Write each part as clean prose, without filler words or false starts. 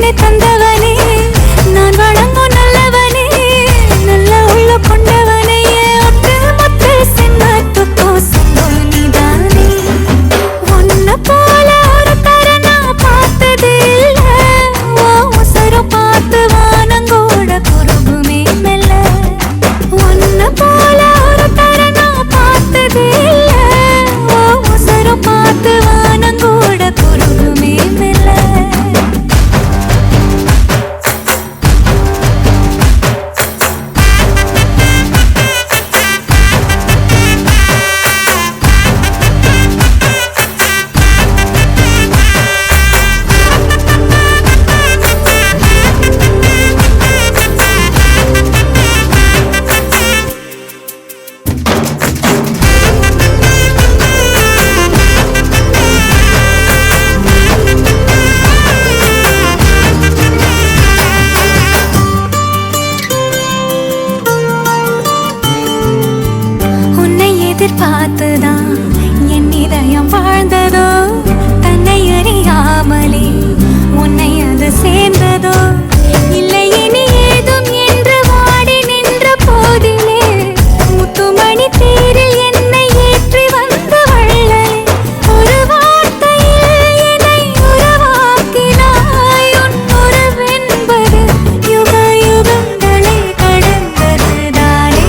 என்னை தந்தவனே நான் வணங்கும் நல்லவனே நல்ல உள்ள கொண்டவனே ஒட்டு மொத்த சின்னத்துக்கோ சொந்தம் நீதானே உன்னை போல ஒரு தர நான் பார்த்ததே இல்ல உசரம் பார்த்து வானங்கோட குறுகுமே மெல்ல உன்னை போல ஒரு தர நான் பார்த்ததே இல்ல உசரம் பார்த்து வானங்கோட குறுகுமே மெல்ல எதிர்பார்த்துதான் என் இதயம் வாழ்ந்ததோ தன்னை அறியாமலே உன்னை அது சேர்ந்ததோ இல்லை இனி ஏதும் என்று வாடி நின்ற போதிலே முத்துமணி தேரில் என்னை ஏற்றி வந்த வள்ளலே ஒரு வார்த்தையில் என்னை உருவாக்கினாய் உன் உறவென்பது யுக யுகங்களை கடந்ததுதானே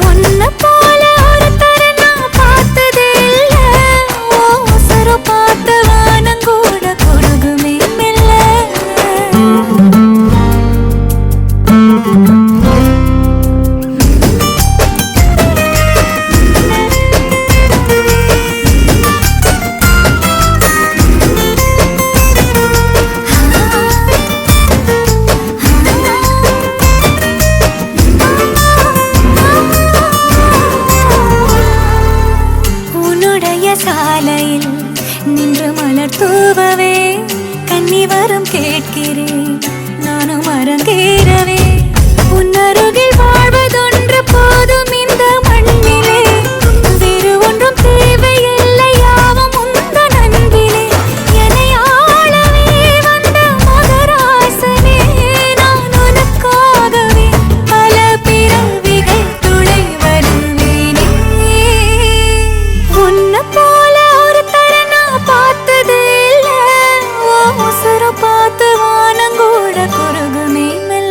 உன்னை போல ஒரு தர நான் பார்த்ததே இல்ல உசரம் பார்த்து வானங்கூட குறுகுமே மெல்ல உன்னுடைய சாலையில் நின்று மலர் தூவவே கன்னி வரம் கேட்கிறேன் நானும் அரங்கேறவே உன்னருகில் வாழ்வதொன்று போதும் இந்த மண்ணிலே வேறு ஒன்றும் தேவையில்லை யாவும் உந்தன் அன்பிலே என்னை ஆளவே வந்த மகராசனே நான் உனக்காகவே பல பிறவிகள் துளை வருவேனே உன்னை போல ஒரு தர நான் பார்த்ததே இல்ல உசரம் பார்த்து வானங்கூட குறுகுமே மெல்ல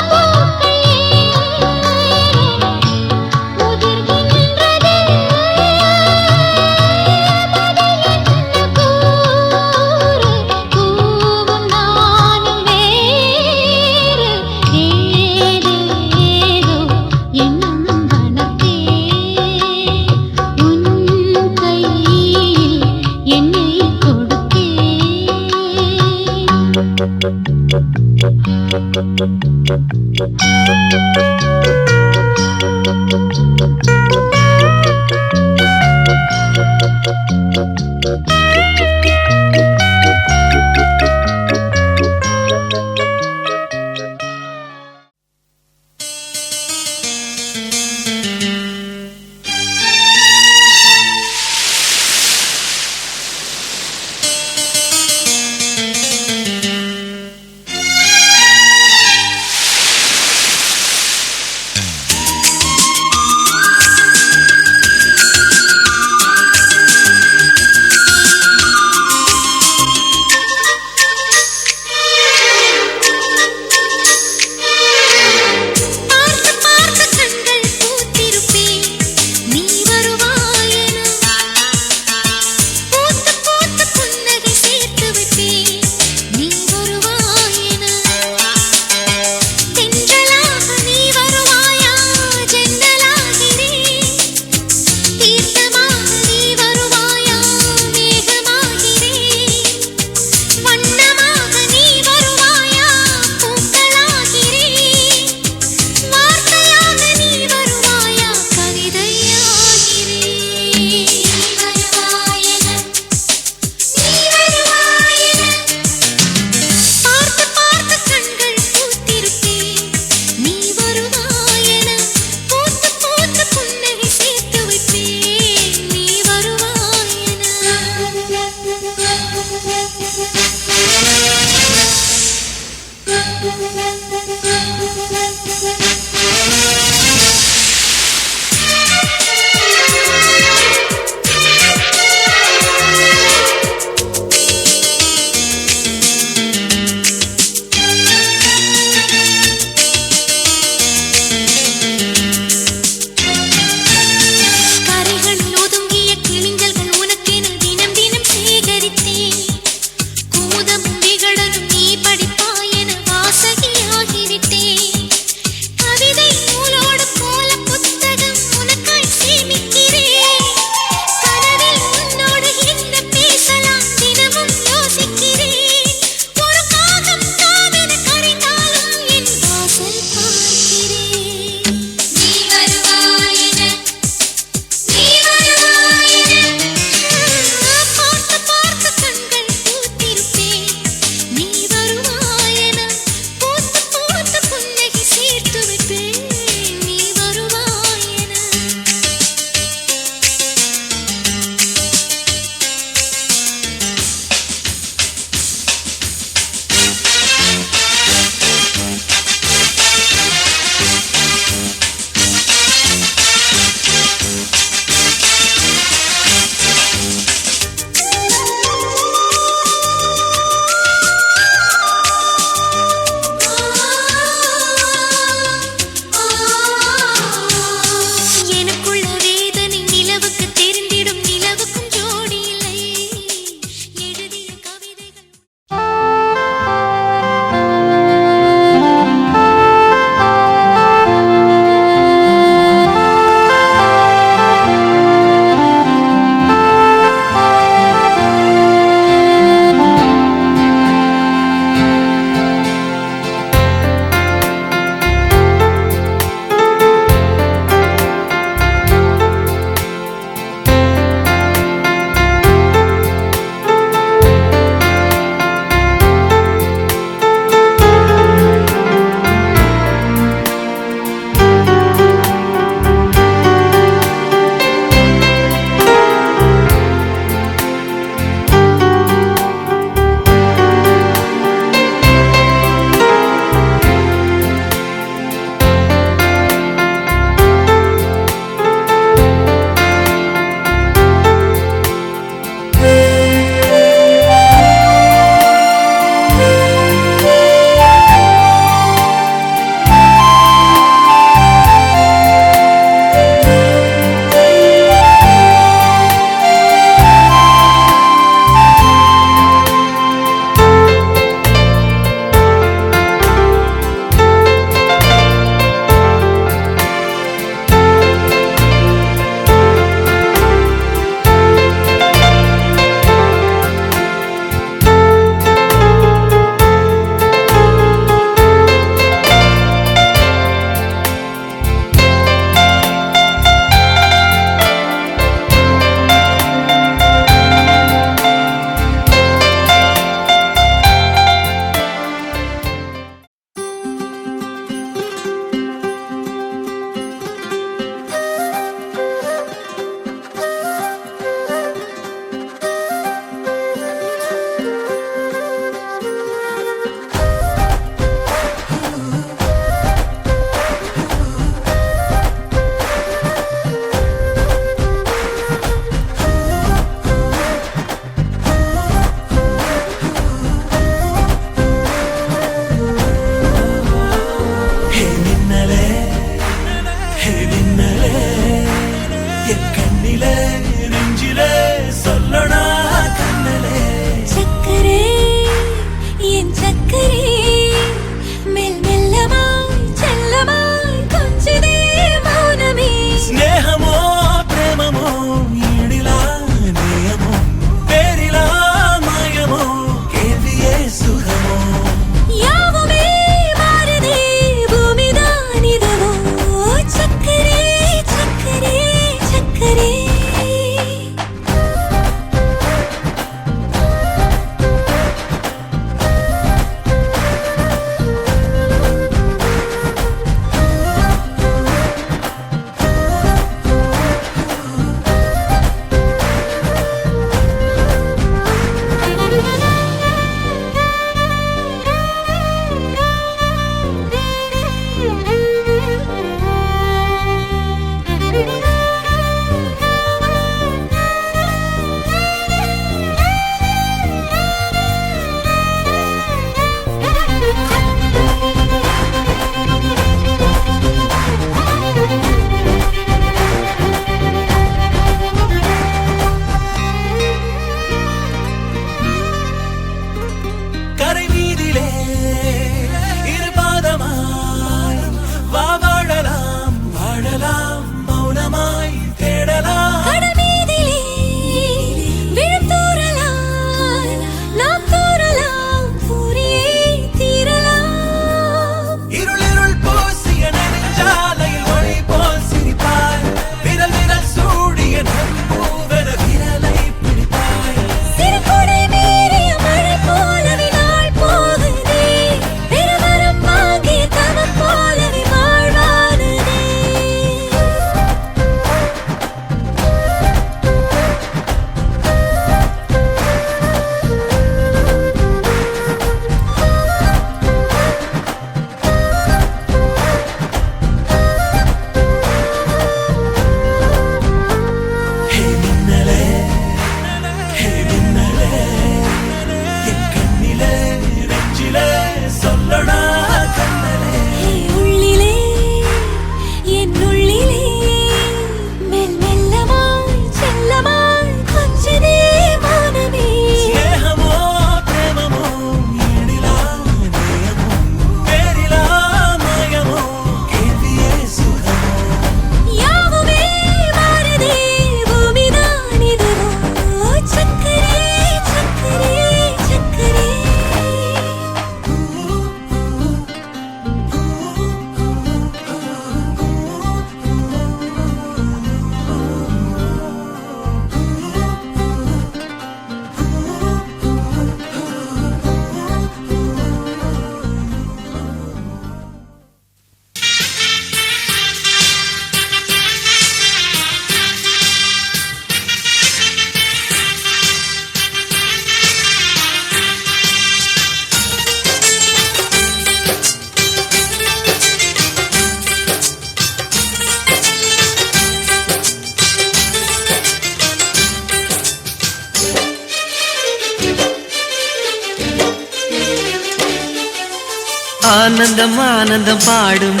ஆனந்தம் ஆனந்தம் பாடும்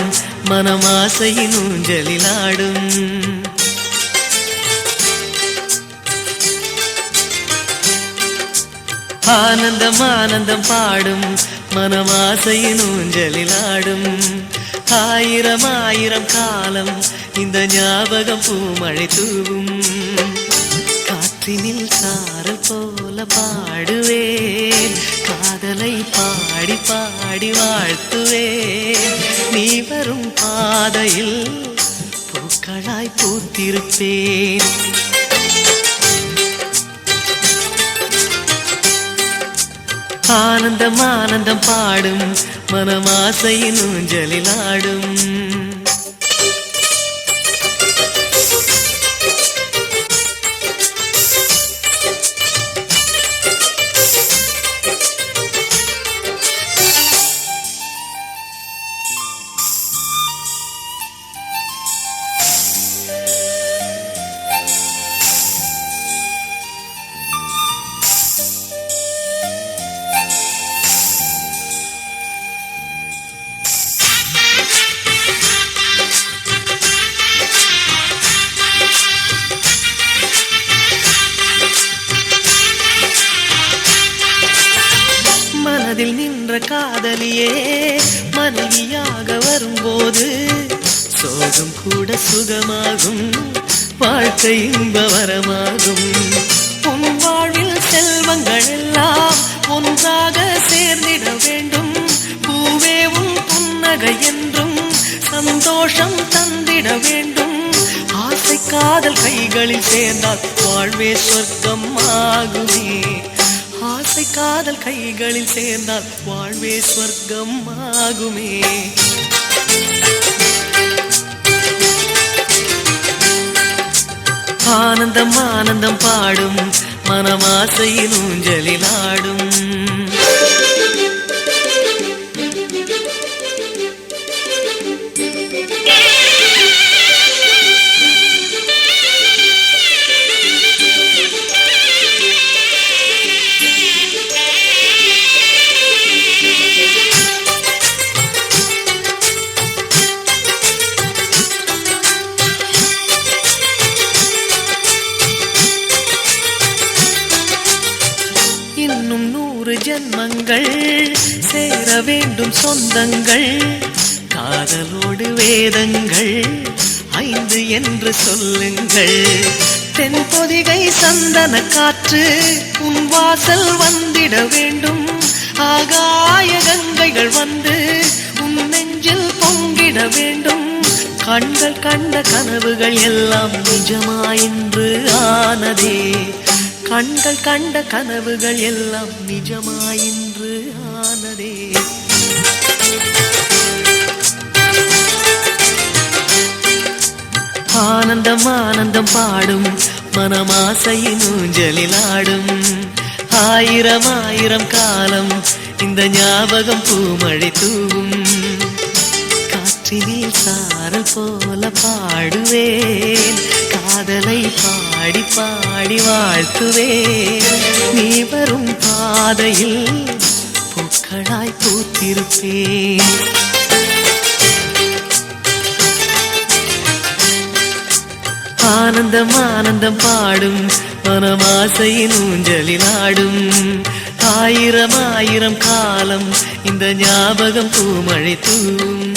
மனமாசையின் ஊஞ்சலிலாடும். ஆனந்தம் ஆனந்தம் பாடும் மனமாசையின் ஊஞ்சலிலாடும். ஆயிரம் ஆயிரம் காலம் இந்த ஞாபகம் பூமழை தூவும். காற்றினில் சாரல் போல பாடுவேன், காதலை பாடி பாடி வாழ்த்துவேன். நீ வரும் பாதையில் பூக்களாய் பூத்திருப்பேன். ஆனந்தம் ஆனந்தம் பாடும் மனமாசையின் ஊஞ்சலிலாடும். மனதில் நின்ற காதலியே மனைவியாக வரும்போது சோகம் கூட சுகமாகும், வாழ்க்கை இன்பவரமாகும். உன் வாழ்வில் செல்வங்கள் எல்லாம் ஒன்றாக சேர்ந்திட வேண்டும். பூவே உன் புன்னகை என்றும் சந்தோஷம் தந்திட வேண்டும். ஆசை காதல் கைகளில் சேர்ந்தால் வாழ்வே சொர்க்கம் ஆகுமே. ஆசை காதல் கைகளில் சேர்ந்தால் வாழ்வே சொர்க்கம் ஆகுமே. ஆனந்தம் ஆனந்தம் பாடும் மனமாசையின் ஊஞ்சலிலாடும். இன்னும் 100 ஜென்மங்கள் சேர வேண்டும் சொந்தங்கள். காதலோடு வேதங்கள் 5 என்று சொல்லுங்கள். தென்பொதிகை சந்தன காற்று உன் வாசல் வந்திட வேண்டும். ஆகாய கங்கைகள் வந்து உன் நெஞ்சில் பொங்கிட வேண்டும். கண்கள் கண்ட கனவுகள் எல்லாம் நிஜமாயின்று ஆனதே. கண்கள் கண்ட கனவுகள் எல்லாம் நிஜமாயின்று ஆனதே. ஆனந்தம் ஆனந்தம் பாடும் மனமாசையின் ஊஞ்சலிலாடும். ஆயிரம் ஆயிரம் காலம் இந்த ஞாபகம் பூமழை தூவும். காற்றினில் சாரல் போல பாடுவேன், காதலை பாடி பாடி வாழ்த்துவேன். நீ வரும் பாதையில் பூக்களாய் பூத்திருப்பேன். ஆனந்தம் ஆனந்தம் பாடும் மனமாசையின் ஊஞ்சலிலாடும். ஆயிரம் ஆயிரம் காலம் இந்த ஞாபகம் பூமழை தூவும்.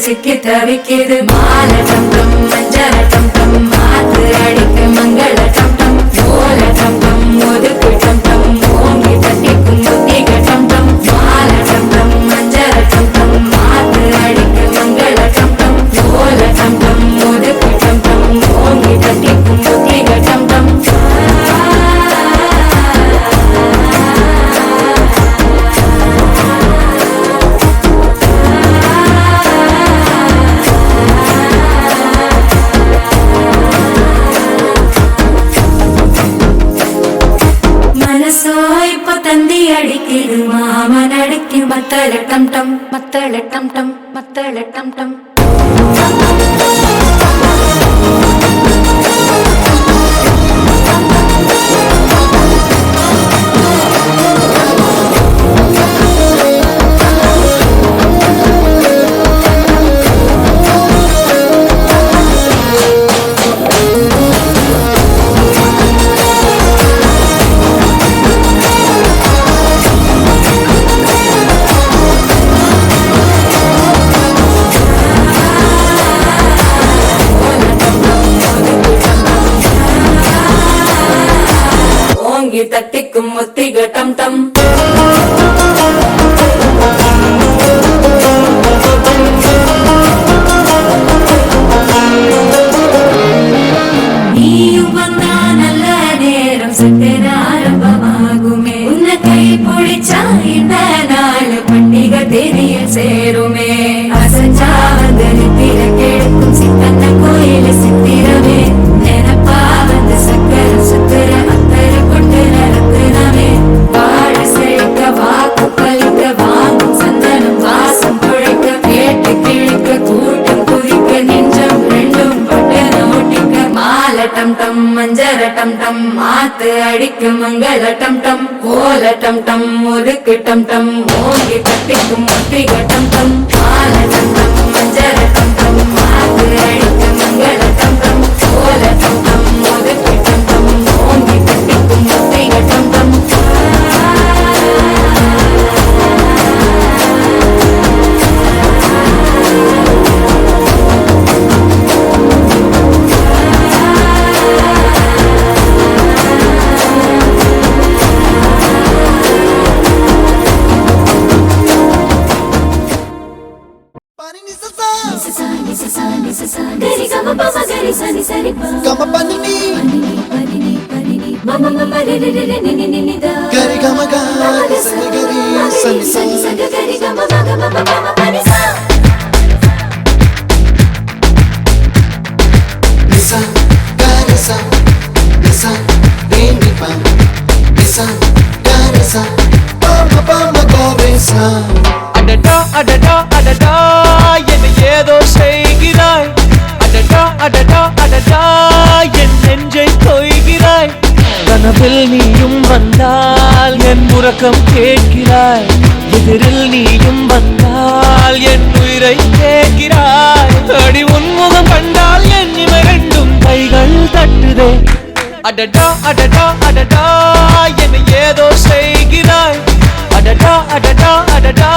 சிக்கி தவிக்கிது மால டம் டம் மஞ்சள டம் டம் மாத்து அடிக்க மங்கள டம் டம் ஓல டம் டம் ஒதுக்கு டம் டம் ஓங்கி தட்டிக்கும் புத்திக டம் டம் மால டம் டம் மஞ்சள டம் டம் மாத்து அடிக்க மங்கள டம் டம் ஓல டம் டம் ஒதுக்கு டம் டம் ஓங்கி தட்டிக்கும் புத்திக டம் டம் தந்தி அடிக்கிது மாமன் அடிக்கு மத்தள டம் டம் மத்தள டம் டம் மத்தள டம் டம் தட்டிக்கும் முத்திக டம் டம் நீயும் வந்தா நல்ல நேரம் சட்டென ஆரம்பமாகுமே உன்னை கை பிடிச்சா இந்த நாள் பண்டிகை தெரிய சேருமே அசஞ்சா வந்து நித்திர கெடுக்கும் சித்தன்ன கோயில சித்திரமே நினப்பா வந்து சக்கர சுத்துற அத்தர கொண்டு நடத்துனவே வாழ செழிக்க வாக்கு பலிக்க வாங்கும் சந்தனம் வாசம் குழைக்க கேட்டு கிழிக்க கூட்டம் குதிக்க நெஞ்சம் ரெண்டும் பட்டு நோட்டிக்க மால டம் டம் மஞ்சர டம் டம் மாத்து அடிக்க மங்கள டம் டம் கோல டம் டம் ஒதுக்கு டம் டம் ஓங்கி தட்டிக்கும் முத்திக டம் டம் மால டம் டம் மஞ்சர டம் டம் மாத்து அடிக்க மங்கள டம் டம் கோல டம் டம் ஒதுக்கு டம் டம் ஓங்கி தட்டிக்கும் முத்திக டம் டம் அடடா அடடா அடடா என்னை ஏதோ செய்கிறாய் அடடா அடடா அடடா என் நெஞ்சை கொய்கிறாய் கனவில் நீயும் வந்தால் என் உறக்கம் கேட்கிறாய் எதிரில் நீயும் வந்தால் என் உயிரை கேட்கிறாய் அடி உன்முகம் கண்டால் என் இமை ரெண்டும் கைகள் தட்டுதே அடடா அடடா அடடா என்னை ஏதோ செய்கிறாய் அடடா அடடா அடடா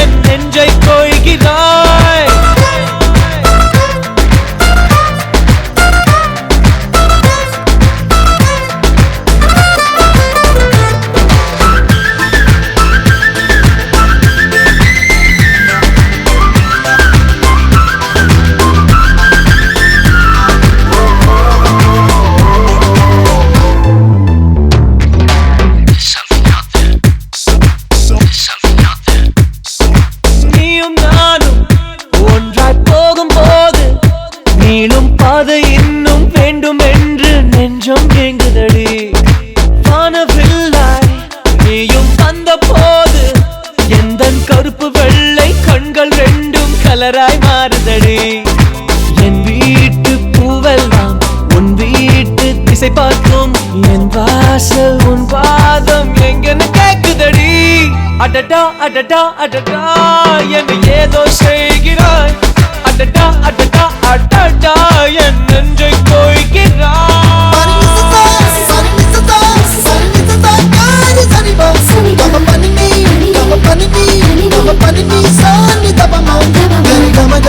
என் நெஞ்சை கொய்கிறாய் கலராய் மாறுதடி என் வீட்டு பூவெல்லாம் உன் வீட்டு திசை பார்க்கும் என் வாசல் உன் பாதம் எங்கன்னு கேக்குதடி அடடா அடடா அடடா என்னை ஏதோ செய்கிறாய் அடடா அடடா அடடா என் நெஞ்சை கொய்கிறாய் Come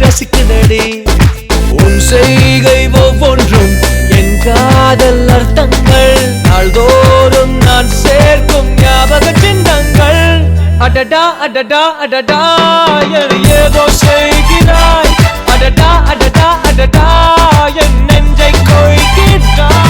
ரசிக்குதடி உன் செய்கை ஒவ்வொன்றும் என் காதல் அர்த்தங்கள் நாள்தோறும் நான் சேர்க்கும் ஞாபக சின்னங்கள் அடடா அடடா அடடா என் ஏதோ செய்கிறாய் அடடா அடடா அடடா என் நெஞ்சை கொய்கிறாய்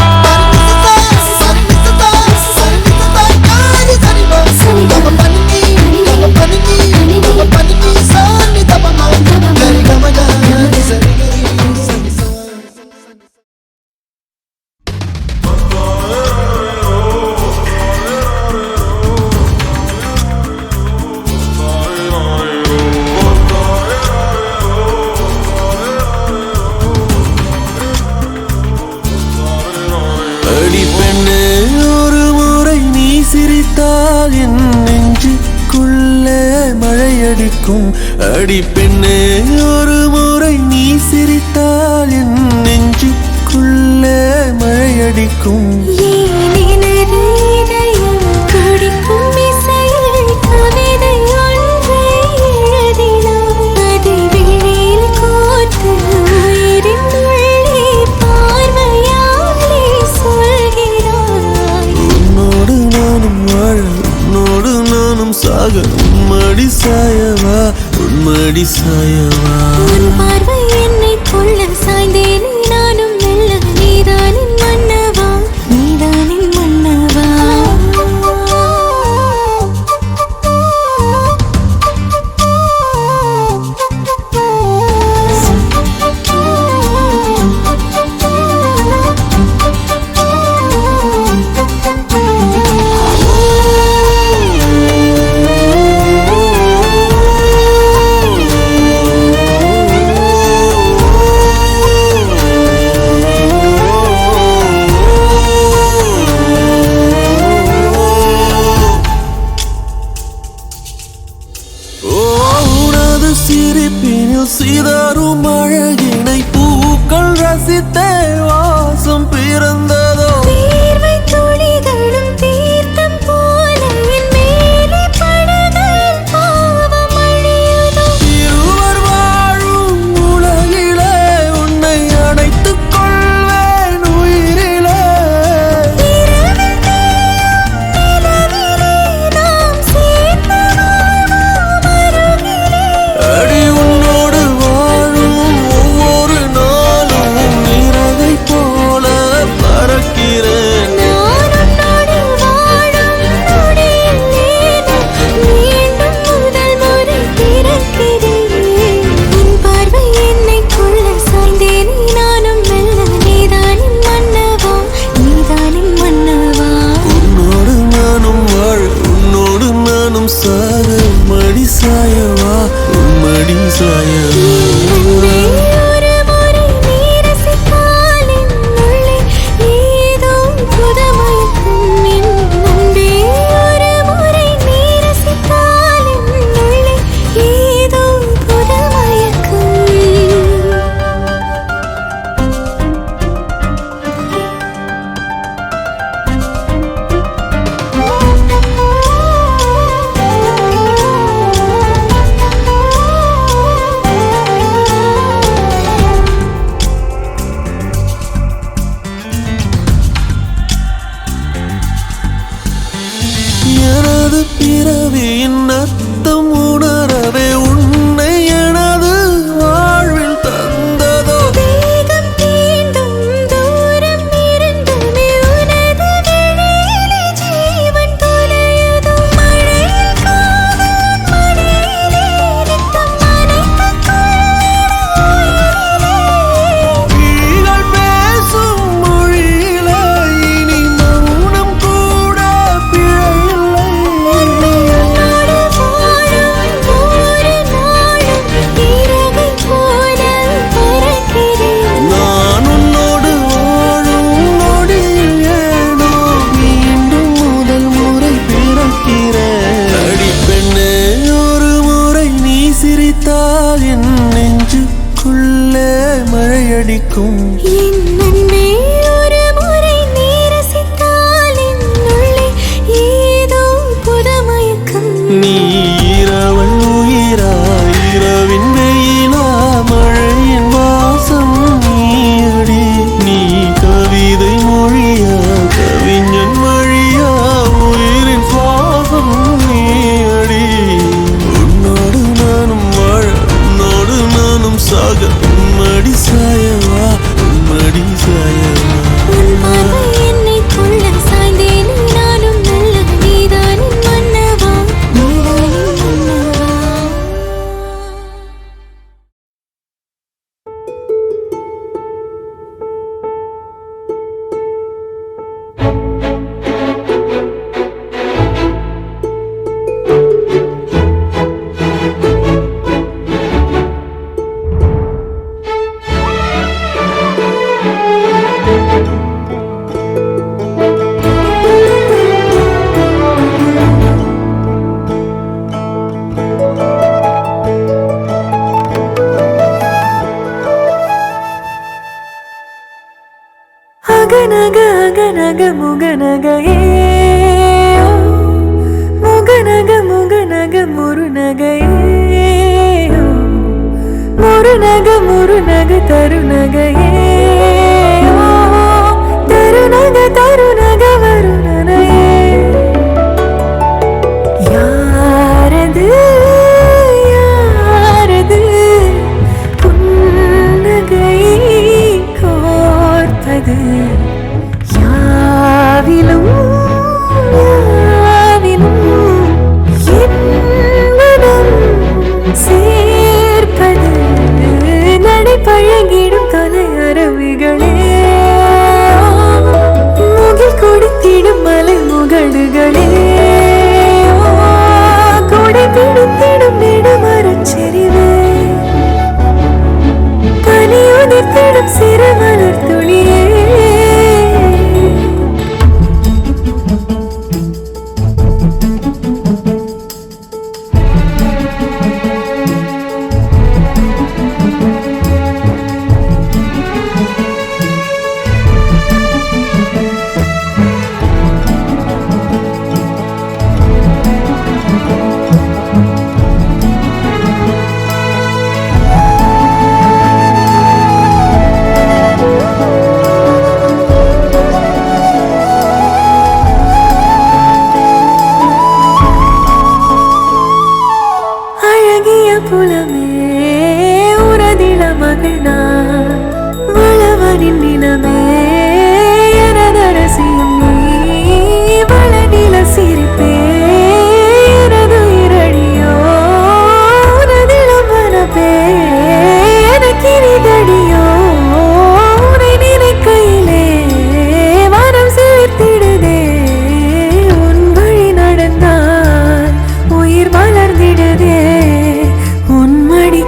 அடி பெண்ணே ஒரு முறை நீ சிரித்தால் என் நெஞ்சுக்குள்ளே மழையடிக்கும் அடி பெண்ணே ஒரு முறை நீ சிரித்தால் என் நெஞ்சுக்குள்ளே மழையடிக்கும் சாக உன்மடி சாயவா உன்மடி சாயவா பார்வை என்னை கொள்ள சாய்ந்தேனே நானும் மெல்ல நீதானின் மன்னவா நீதானின் மன்னவா சிரிப்பினில் சிதறும் அழகினை பூக்கள் ரசித்தே வாசம் பிறந்ததோ தீர்வை துளிகளும் தீர்த்தம் போல என் மேலே படுகையில் பாவம் அழியுதோ இருவர் வாழும் உலகிலே உன்னை அணைத்துக் கொள்வேன் உயிரிலே இரவில் தேயும் நிலவிலே நாம் சேர்ந்து வாழ்வோம் அருகிலே அடி உன்னோடு வாழும் ஒவ்வொரு நாளும் இறகை போல பறக்கிறேன் நான் உன்னோடு வாழும் நொடியில் மீண்டும் முதல் முறை பிறக்கிறேன் உன் பார்வை என்னை கொள்ள சாய்ந்தேனே நானும் மெல்ல நீதானின் மன்னவா நீதானின் மன்னவா உன்னோடு நானும் வாழ உன்னோடு நானும் சாக மடி சாயவா மடி சாயவா ஒரு முறை நீ ரசித்தால் என் உள்ளே ஏதோ புதுமயக்கம் என் அன்பே ஒரு முறை நீ ரசித்தால் என் உள்ளே ஏதோ புதுமயக்கம் எனது பிறவியின் அர்த்தம் உணரவே உன்னை எனது வாழ்வில் தந்ததோ வேகம் தீண்டும் தூரம் இருந்துமே உனது விழியிலே ஜீவன் தொலையுதோ மழையில் காதல் மடியிலே நித்தம் நனைத்துக் கொள்ளிட உயிரிலே நீங்கள் பேசும் மொழியிலே இனி மௌனம் கூட பிழையில்லை உன்னோடு வாழும் ஒவ்வொரு நாளும் இறகை போல பறக்கிறேன் நான் உன்னோடு வாழும் நொடியில் ஏனோ மீண்டும் முதல் முறை பிறக்கிறேன் அடி பெண்ணே ஒரு முறை நீ சிரித்தால் என் நெஞ்சுக்குள்ளே மழையடிக்கும் என் அன்பே ஒரு முறை நீ ரசித்தால் என் உள்ளே ஏதோ புதுமயக்கம் நீ இரவல் உயிரா இரவின் வெயிலா மழை முகநக முகநகையே முகநக முகநக முருநகையே முருநக முருநக தருநகையே தருநக தருநக வருணனையே யாரது யாரது புன்னகை கோர்ப்பது யாவிலும் யாவிலும் என் மனம் சேர்ப்பது நடை பழகிடும் தொலை அரவிகளே முகில் கொடுத்திடும் மலை முகடுகளே கொடை பிடித்திடும் நெடுமரச்செறிவே பனி உதிர்த்திடும் சிறு மலர் துளியே புலமே உரதில மகிழ்நா வளவரின் நிலமே எனதரசியும் நீ வளநில சிரிப்பே எனது இரடியோ உனதிலம் வனப்பே எனக்கிரிதடியோ உனை நினைக்கையிலே மனம் சேர்த்திடுதே உன் வழி நடந்தால் உயிர் மலர்ந்திடுதே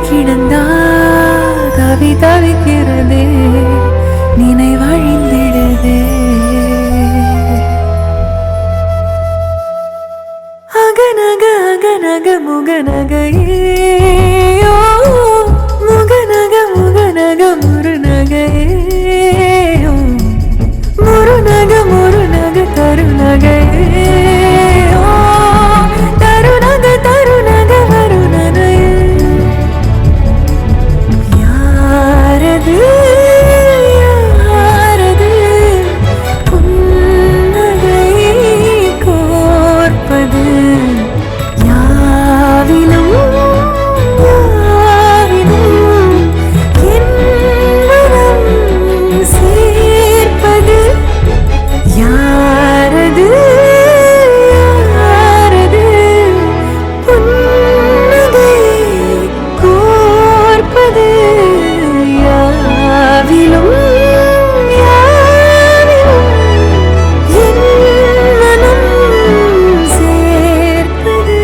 கிடந்தால் தவி தவிக்கிறதே நினைவழிந்திடுதே அகநக அகநக முகநகையே முகநக முகநக முருநகையே முருநக முருநக தருநகையே தருநக தருநக வருணனையே யாரது புன்னகை கோர்ப்பது யாவிலும் யாவிலும் என் மனம் சேர்ப்பது யாரது யாரது புன்னகை கோர்ப்பது யாவிலும் யாவிலும் என் மனம் சேர்ப்பது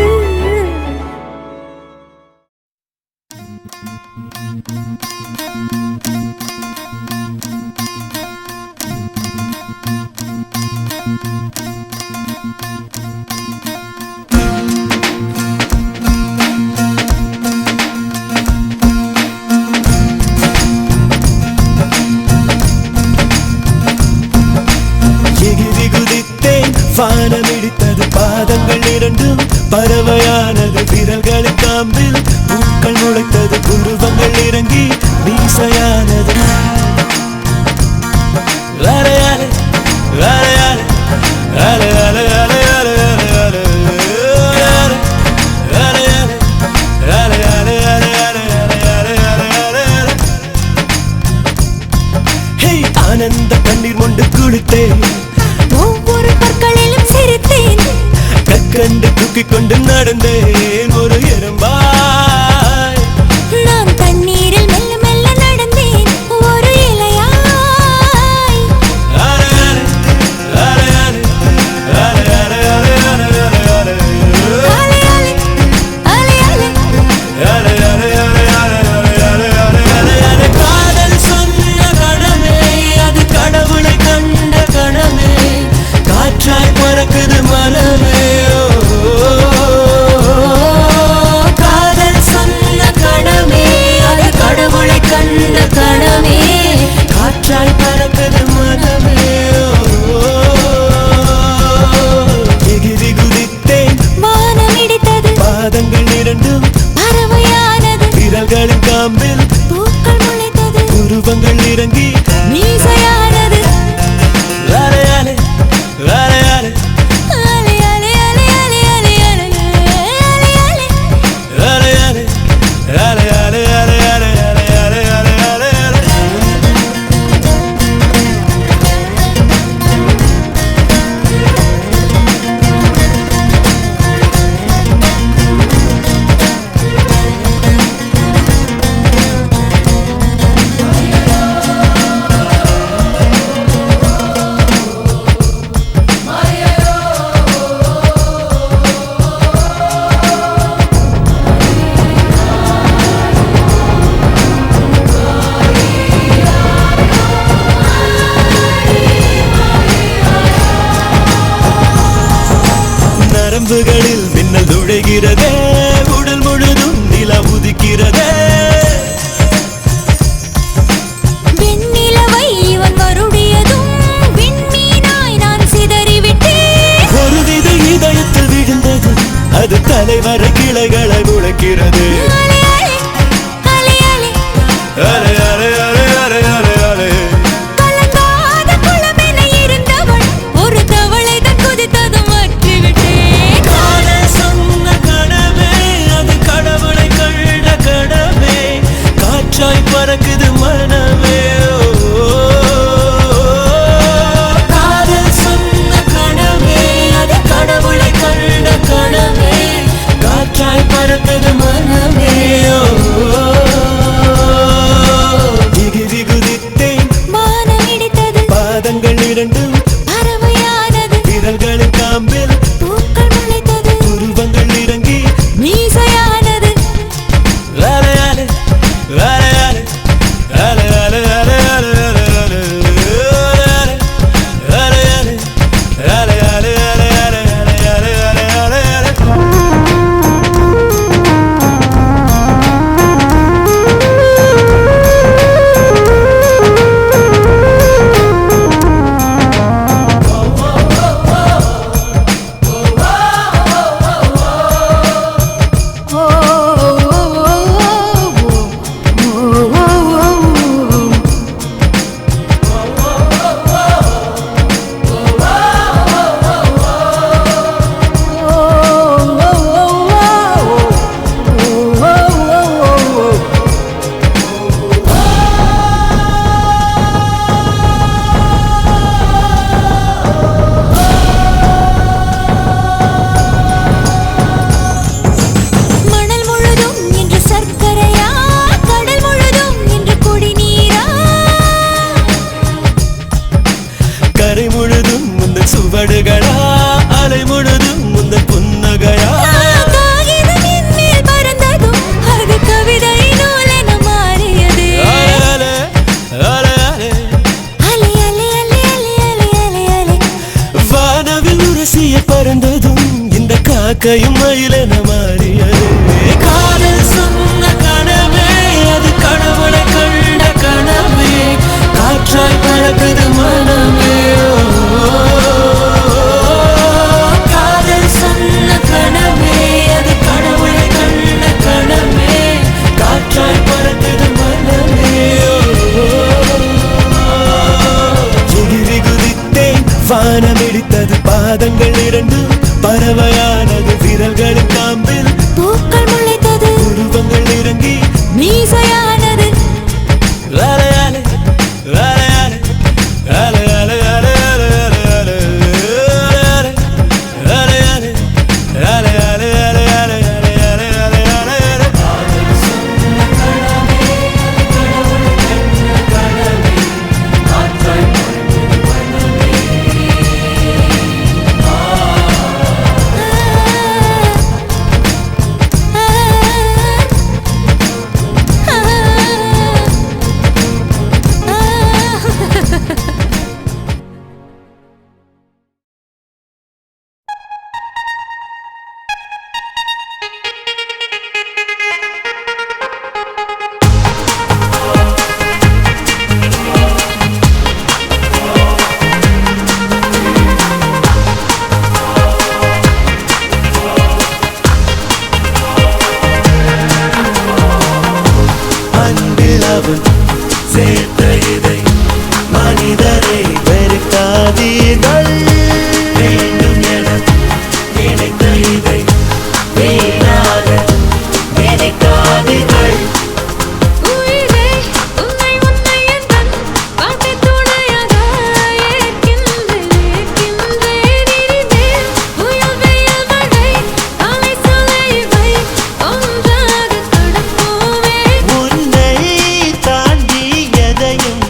வானமிடித்தது பாதங்கள் இரண்டும் பறவையானது விரல்களின் காம்பில் பூக்கள் முளைத்தது புருவங்கள் இறங்கி மீசையானது அலையாலே அலையாலே அலையாலே அலையாலே ஆனந்த கண்ணீர் கொண்டு குளித்தேன் ஒவ்வொரு பற்களிலும் சிரித்தேன் கற்கண்டு தூக்கிக் கொண்டு நடந்தேன் ஒரு எறும்பாய் நான் தண்ணீரில் மெல்ல மெல்ல நடந்தேன் ஒரு இலையாய் அலையாலே அலையாலே அலையாலே அலையாலே அலையாலே அலையாலே காதல் சொன்ன கணமே அது கடவுளை கண்ட கணமே காற்றாய் பறக்குது மனமே விரல்களின் காம்பில் பூக்கள் முளைத்தது உருவங்கள் இறங்கி மீசையானது அலையாலே அலையாலே அலை அலை அலை அலை அலை அலை அலை அலையாலே அலையாலே அலையாலே அலையாலே அலையாலே அலை நரம்புகளில் மின்னல் நுழைகிறதே உடல் முழுதும் நிலா உதிக்கிறதே வெண்ணிலவை இவன் வருடியதும் விண்மீனாய் நான் சிதறிவிட்டேன் ஒரு விதை இதயத்தில் விழுந்தது அது தலைவரை கிளைகளை முளைக்கிறது அலை அலை அலை அலை அலை அலை அலை அலை அலை அலை கலங்காத குளமென இருந்தவள் ஒரு தவளை தான் குதித்ததும் மாற்றிவிட்டேன் காதல் சொன்ன கனவே அது கடவுளை கண்ட கனவே காற்றாய் பறக்குது மனமே காதல் சொன்ன கனவே அது கடவுளை கண்ட கனவே காற்றாய் பறக்குது மனமே திகிரி குதித்தேன் வானம் இடித்தது பாதங்கள் இரண்டும் பறவையானது விரல்களின் காம்பில் பூக்கள் முளைத்தது உருவங்கள் இறங்கி மீசையானது அலையாலே அலையாலே அலையாலே அலையாலே அலையாலே அலையாலே அலையாலே அலையாலே அலையாலே அலையாலே மணல் முழுதும் இன்று சர்க்கரையா கடல் முழுதும் இன்று குடிநீரா கரை முழுதும் முந்தன் சுவடுகளா அலை முழுதும் முந்தன் புன்னகையா காகிதம் என்மேல் பறந்ததும் அது கவிதை நூலென மாறியது அலையாலே அலையாலே அலை அலை அலை அலை அலை அலை அலை வானவில் உரசிய பறந்ததும் இந்த காக்கையும் மயிலென மாறியது காதல் சொன்ன கனவே அது கடவுளை கண்ட கனவே காற்றாய் பறக்குது மனமே காதல் சொன்ன கனவே அது கடவுளை கண்ட கனவே காற்றாய் பறக்குது மனமே எகிரி குதித்தேன் வானம் இடித்தது பாதங்கள் இரண்டும் பறவையானது விரல்களின் காம்பு அவன் சேர்த்த இதை மனிதரை வெறுக்காதீர்கள் வேண்டும் என நினைத்த இதை வீணாக நினைக்காதீர்கள் உயிரே உன்னை உன்னை எந்தன் வாழ்க்கை துணையாக ஏற்கின்றேன் இனிமேல் புயல் வெயில் மழை காலை சோலை இவை ஒன்றாக கடப்போமே உன்னை தாண்டி எதையும்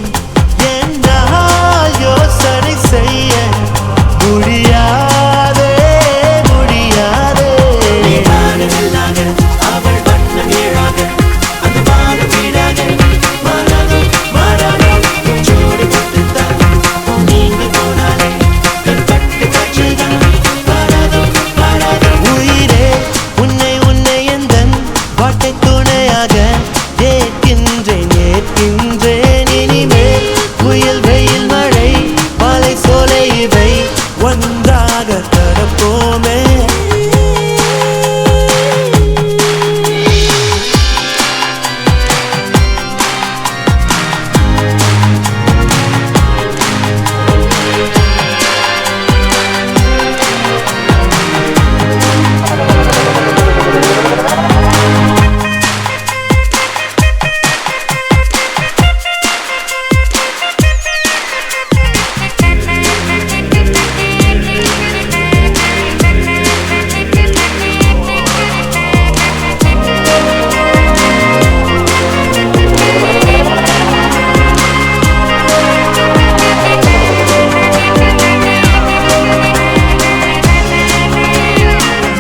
என்னால் யோசனை செய்ய முடியாதே முடியாதே அவள் வண்ணம் ஏழாக அந்த வானம் வீடாக மாறாதோ மாறாதோ ஜோடி கொடுத்தால் நீங்க போனாலே கண்பட்டு காற்றுதான் மாறாதோ மாறாதோ உயிரே உன்னை உன்னை எந்தன் வாழ்க்கை துணையாக ஏற்கின்றேன் ஏற்கின்றேன் இனிமேல் புயல் வெயில் மழை மலை சோலை இவை ஒன்றாக கடப்போமே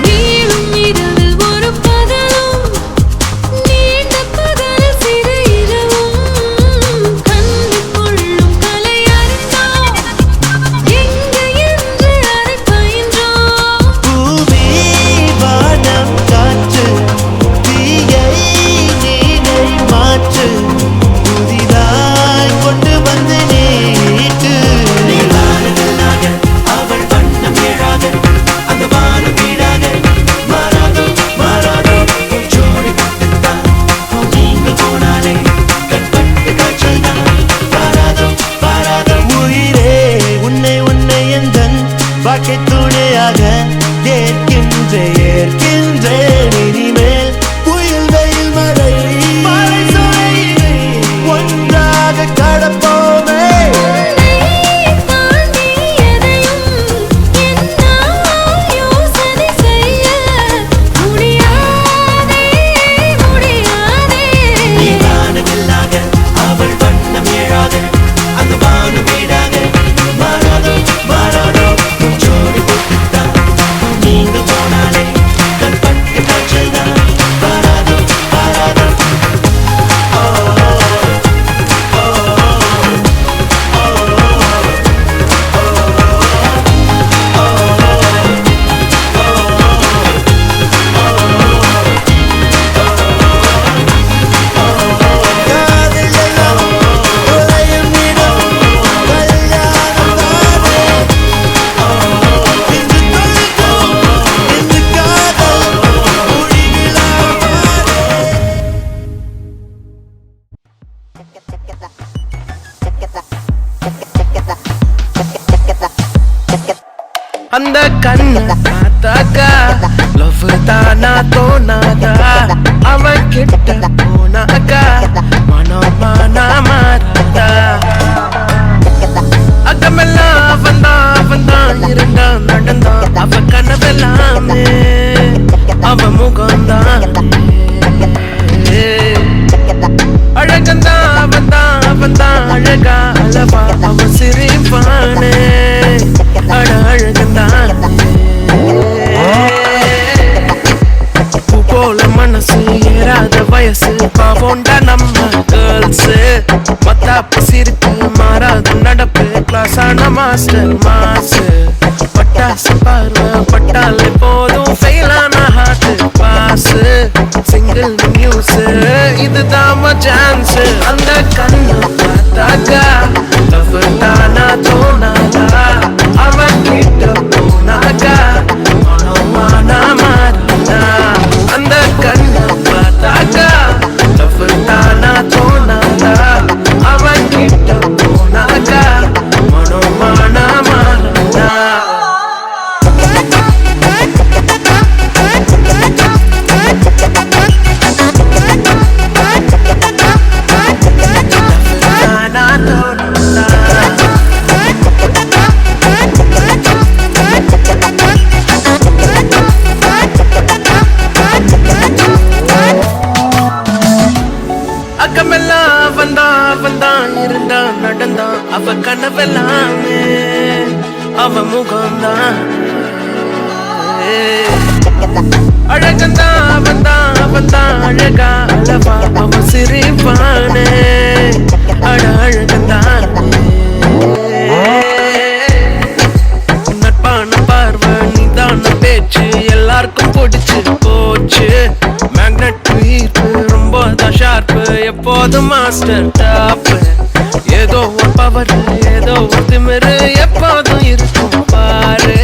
நீளும் இரவில் ஒரு பகலும் நீண்ட பகல் சிறு இரவும் கண்டு கொள்ளும் கலை அறிந்தோம் எங்கு என்று அதை பயின்றோம் பூமி வானம் காற்று தீயை நீரை மாற்று புதிதாய் கொண்டு வந்து நீட்டு அவள் வண்ணம் ஏழாக அந்த வானம் வீடாக மாறாதோ மாறாதோ ஜோடி கொடுத்தால் நீங்க போனாலே கண்பட்டு காய்ச்சல்தான் பாராதோ பாராதோ உயிரே உன்னை உன்னை எந்தன் வாழ்க்கை துணையாக ஏற்கின்றேன் ஏற்கின்றேன் இனிமேல் புயல் வெயில் மழை மலை சோலை ஒன்றாக கடப்போமே தாண்டி எதையும் என்னால் யோசனை செய்ய முடியாதே முடியாதே வானவில்லாக அவள் வண்ணம் ஏழாக அந்த வானம் வீடாக மாறாதோ மாறாதோ ஜோடி கொடுத்தால் நீங்க போனாலே கண்பட்டு காய்ச்சல்தான் பாராதோ பாராதோ காதல் எல்லாம் உலயம் இடம் கல்யாணம் தானே இன்று தொழுதோம் இன்று காதல் முடிவிலாமானே அந்த கண்ணு பார்த்தாக்கா லவ் தானா தோணாதா அவன் கிட்ட போனாக்கா மனமானா மாறாதா அகமெல்லாம் அவன் தான் இருந்தான் நடந்தான் அவன் கனவெல்லாமே அவன் முகம்தான் அழகந்தான் அவன் தான் அழகா அளவா அவன் சிரிப்பானே அட அழகந்தான் பூ போல மனசு ஏறாத வயசு பாவோண்டா நம்ம கேர்ள்ஸ் மத்தாப்பு சிரிப்பு மாறாத நடப்பு கிளாஸ் ஆன மாஸ்டர் மாசு பட்டாசு பார்வை பட்டாலே போதும் ஃபெயிலான ஹார்ட் பாஸ் சிங்கிள் நியூஸ் இதுதான் சான்ஸ் அந்த கண்ணு பார்த்தாக்கா லவ் தானா தோணாதா அவன் கிட்ட போனாக்கா மனமானா மாறினா அந்த கண்ணு பார்த்தாக்கா லவ் தானா தோணாதா பக்கமெல்லாம் வந்தான் இருந்தான் நடந்தான் அவ கனவெல்லாமே அவ முகம்தான் அழகந்தான் வந்தான் அழகா அளவா அவ சிரிப்பானே அழகந்தான் நட்பான பார்வை நீதான பேச்சு எல்லாருக்கும் பிடிச்சு போச்சு மேக்னெட் ஈர்ப்பு ரொம்ப தான் ஷார்ப்பு எப்போதும் மாஸ்டர் டாப்பு ஏதோ ஒரு பவர் ஏதோ ஒரு திமிரு எப்போதும் இருக்கும் பாரு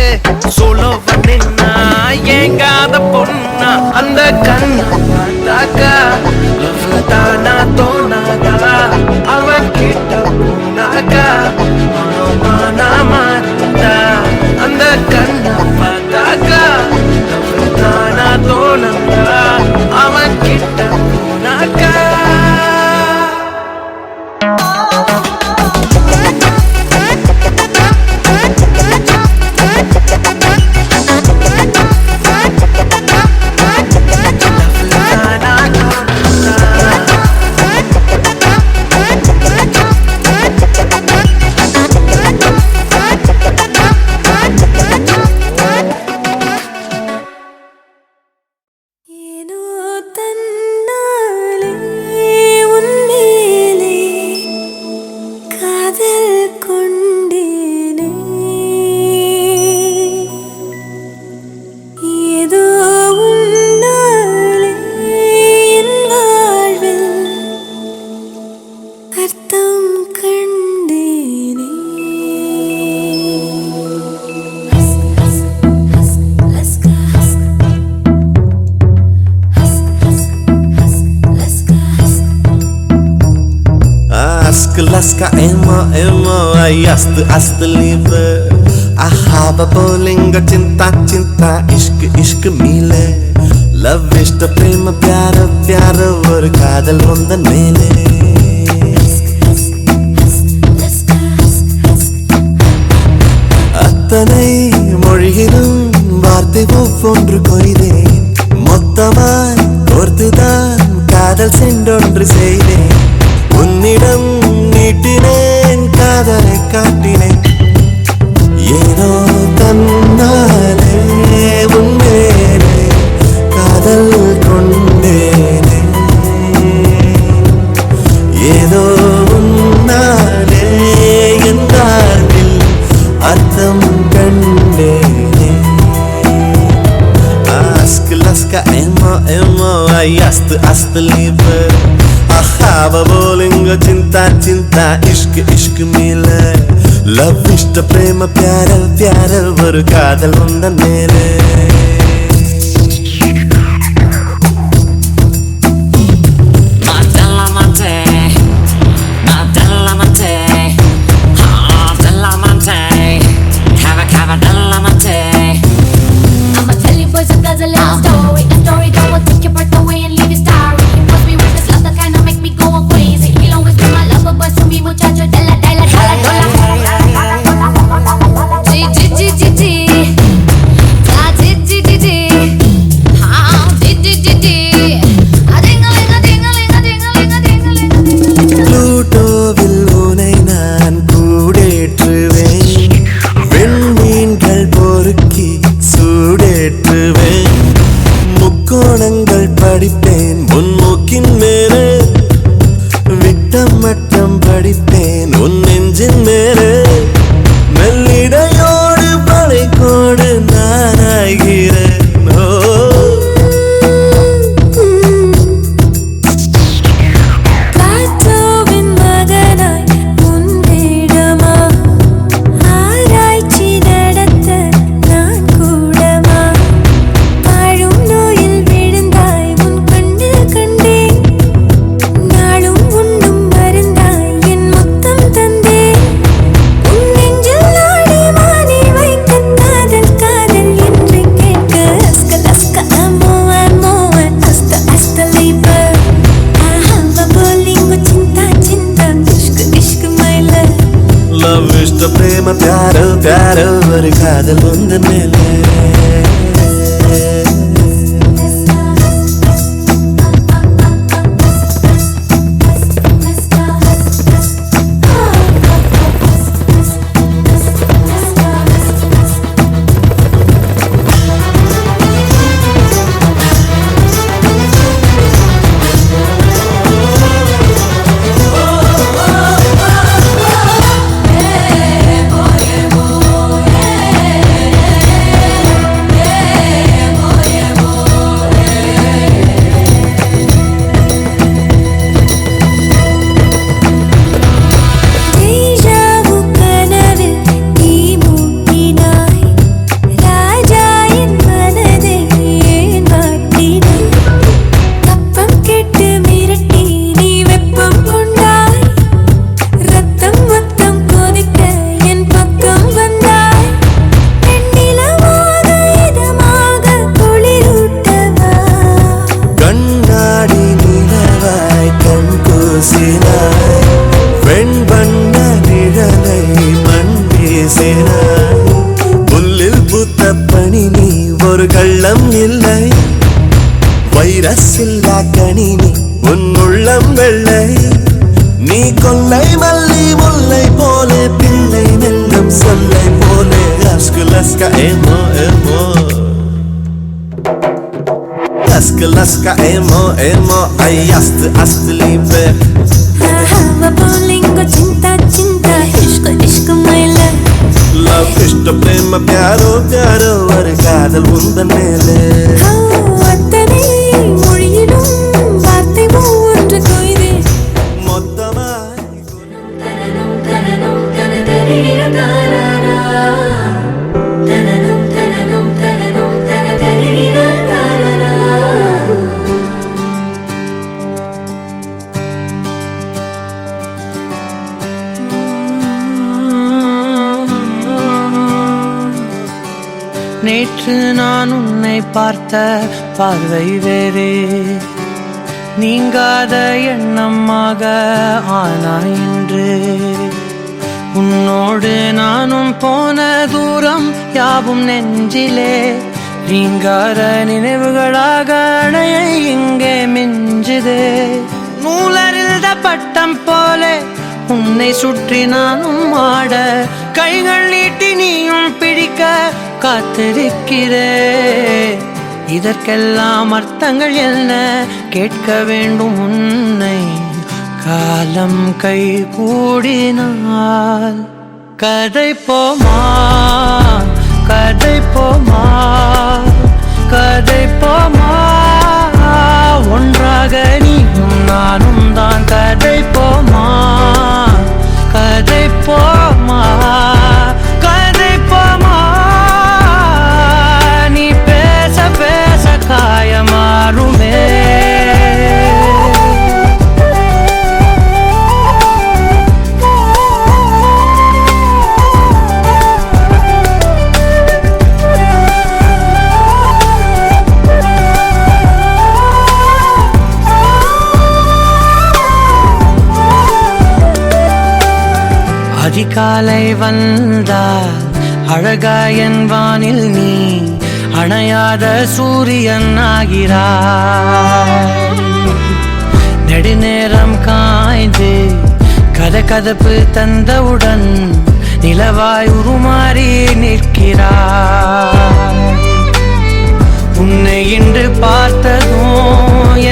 சோலோ பண்ணினா ஏங்காத பொண்ணா அந்த கண்ணா பார்த்தாக்கா லவ் தானா தோணாதா அவ கிட்ட போனாக்கா மனோமானா மாறுதா அந்த கண்ணா பார்த்தாக்கா லவ் தானா தோணாதா அவ கிட்ட போனாக்கா Laska emo ay ast liebe ahaba bolinga cinta ishq mile love ishta prema pyara or kaadal vandan mele attanai mozhilum vaarthai ovvondru koideen mottamaai korthudan kaadal sendondru seideen உன்னிடம் நீட்டினேன் காதலை காட்டினேன் ஏனோ தன்னாலே உன்மேலே காதல் கொண்டேனே ஏதோ உன்னாலே என் வாழ்வில் அர்த்தம் கண்டேனே Laska emo ay ast liebe ahava bolinga cinta ishq mile love ishta prema pyara oru kaadal vandan mele படிப்பேன் முன்மூக்கின் மேலே விட்டமட்டம் படிப்பேன் உன் நெஞ்சின் மேலே மெல்லிடையோடு படைக்கோடு நானாகிறேன் ishta prema pyara oru kaadal vandan mele வெள்ளை நீ கொல்லை மல்லி முல்லை போலே பிள்ளை நெல்லும் சொல்லை போலே அஸ்குலஸ்கா ஏமோ ஏமோ அஸ்குலஸ்கா ஏமோ ஏமோ ஐ அஸ்து அஸ்து லீபே बोलेंगे चिंता चिंता इश्क इश्क my love லவ் இஷ்ட பிரேம प्यारो प्यारो ஒரு காதல் உந்தன் மேலே அத்தனை மொழியிலும் வார்த்தை ஒன்று கொய்தே மொத்தமாய் தனனம் தனனம் தனதரீர தாராரா தனனம் தனனம் தனனம் தனதரீர தாராரா நேற்று நான் உன்னை பார்த்த பார்வை வேறே நீங்காத எண்ணமாக ஆனாய் என்று உன்னோடு நானும் போன தூரம் யாவும் நெஞ்சிலே ரீங்கார நினைவுகளாக அணைய இங்கே மிஞ்சுதே நூலறிந்த பட்டம் போலே உன்னை சுற்றி நானும் ஆட கைகள் நீட்டி நீயும் பிடிக்க காத்திருக்கிறே இதற்கெல்லாம் அர்த்தங்கள் என்ன கேட்க வேண்டும் உன்னை காலம் கை கூடினால் கதை போமா கதை போமா கதை போமா ஒன்றாக நீயும் நானும் தான் கதை போமா கதை போமா கதை போமா நீ பேச பேச காயமாறுமே அதிகாலை வந்தால் அழகாயன் வானில் நீ அணையாத சூரியன் ஆகிறாய் நெடுநேரம் காய்ந்து கதகதப்பு தந்தவுடன் நிலவாய் உருமாறி நிற்கிறாய் உன்னை இன்று பார்த்ததும்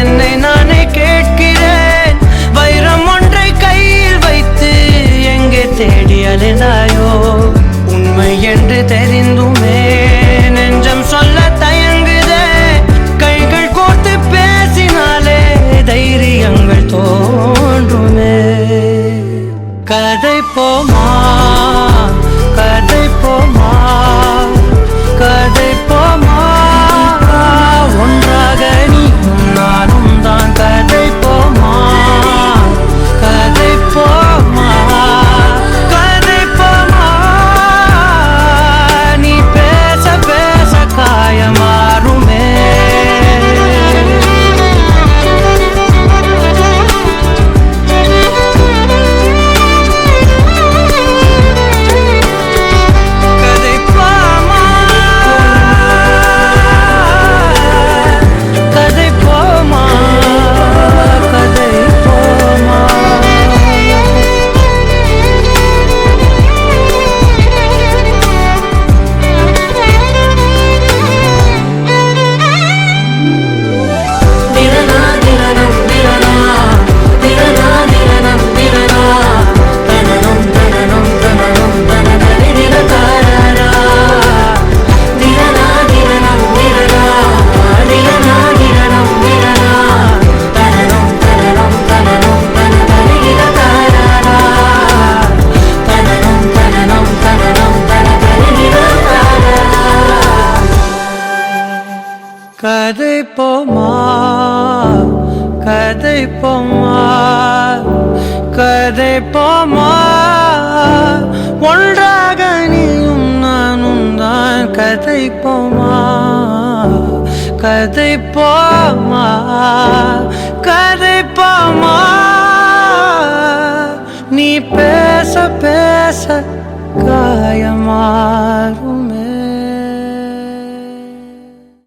என்னை நானே கேட்கிறேன் வைரம் ஒன்றை கையில் வைத்து எங்கே தேடி அலைந்தாயோ உண்மை என்று தெரிந்துமே நெஞ்சம் சொல்ல தயங்குதே கைகள் கோர்த்து பேசினாலே தைரியங்கள் தோன்றுமே கதை போமா கதை போமா கதை போமா ஒன்றாக நீயும் நானும் தான் கதை போமா கதை போமா கதை போமா நீ பேச பேச காயமாறுமே கதை போமா கதை போமா கதை போமா திரனா திரனம் திரனா திரனா திரனம் திரனா தனனம் தனனம் தனனம் தனதரிர தாராரா திரனா திரனம் திரனா திரனா திரனம் திரனா தனனம் தனனம் தனனம் தனதரிர தாராரா தனனம் தனனம் தனனம் தனதரிர தாராரா கதை போமா கதை போமா கதை போமா ஒன்றாக நீயும் நானும் தான் கதை போமா கதை போமா கதை போமா நீ பேச பேச காயமா